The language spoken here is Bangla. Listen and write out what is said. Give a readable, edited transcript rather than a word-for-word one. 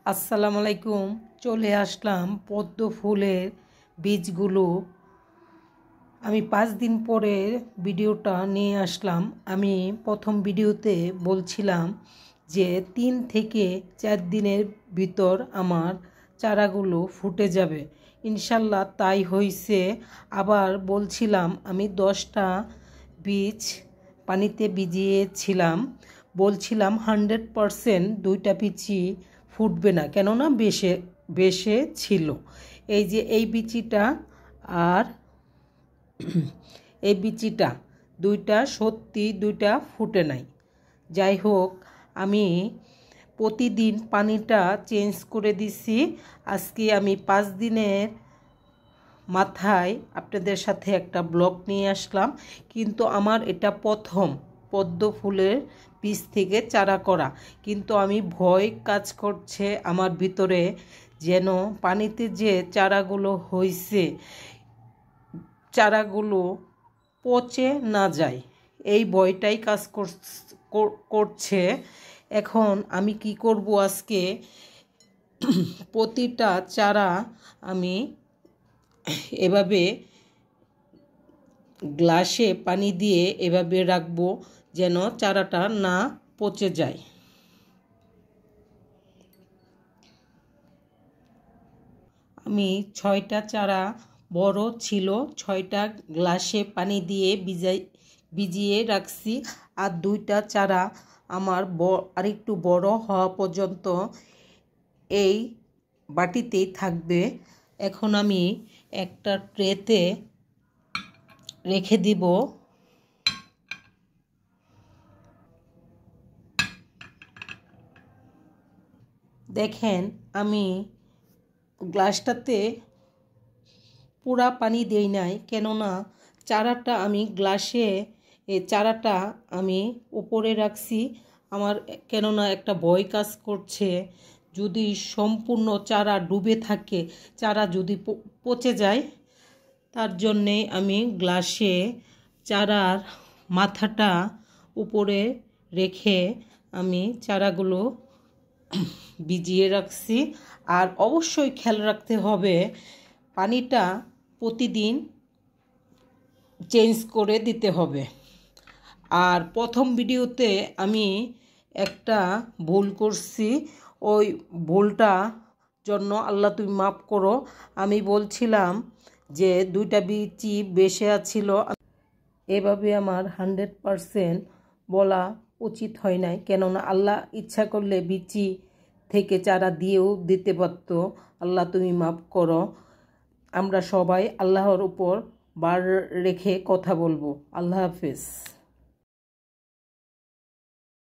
আসসালামু আলাইকুম। চলে আসলাম পদ্ম ফুলের বীজগুলো আমি 5 দিন পরে ভিডিওটা নিয়ে আসলাম। আমি প্রথম ভিডিওতে বলছিলাম যে 3 থেকে 4 দিনের ভিতর আমার চারাগুলো ফুটে যাবে। ইনশাল্লাহ তাই হয়েছে। আবার বলছিলাম আমি 10টা বীজ পানিতে ভিজিয়েছিলাম, বলছিলাম 100% 2টা বীজই ফুটবে না, কেননা বেশে ছিল। এই যে এই বিচিটা আর এই বিচিটা 2টা সত্যি 2টা ফুটে নাই। যাই হোক, আমি প্রতিদিন পানিটা চেঞ্জ করে দিছি। আজকে আমি 5 দিনের মাথায় আপনাদের সাথে একটা ব্লগ নিয়ে আসলাম। কিন্তু আমার এটা প্রথম পদ্ম ফুলের বীজ থেকে চারা করা, কিন্তু আমি ভয় কাজ করছে আমার ভিতরে, যেন পানিতে যে চারাগুলো হয়েছে চারাগুলো পচে না যায়, এই ভয়টাই কাজ করছে। এখন আমি কি করব, আজকে প্রতিটা চারা আমি এভাবে গ্লাসে পানি দিয়ে এভাবে রাখবো যেন চারাটা না পচে যায়। আমি 6টা চারা বড় ছিল, 6টা গ্লাসে পানি দিয়ে ভিজিয়ে রাখছি। আর 2টা চারা আমার আরেকটু বড় হওয়া পর্যন্ত এই বাটিতেই থাকবে। এখন আমি একটা ট্রেতে রেখে দিব। দেখেন, আমি গ্লাসটাতে পুরা পানি দেই নাই, কেননা চারাটা আমি গ্লাসে চারাটা আমি উপরে রাখছি। আমার কেননা একটা ভয় কাজ করছে, যদি সম্পূর্ণ চারা ডুবে থাকে, চারা যদি পচে যায়, তার জন্যে আমি গ্লাসে চারার মাথাটা উপরে রেখে আমি চারাগুলো ভিজিয়ে রাখছি। আর অবশ্যই খেয়াল রাখতে হবে, পানিটা প্রতিদিন চেঞ্জ করে দিতে হবে। আর প্রথম ভিডিওতে আমি একটা ভুল করছি, ওই ভুলটা জন্য আল্লাহ তুমি মাফ করো। আমি বলছিলাম যে 2টা বীজই বেশি ছিল, এভাবে আমার 100% বলা উচিত হয় নাই, কেননা আল্লাহ ইচ্ছা করলে বীজই থেকে চারা দিয়েও দিতে পারত। আল্লাহ তুমি মাফ করো। আমরা সবাই আল্লাহর উপর বার রেখে কথা বলবো। আল্লাহ হাফেজ।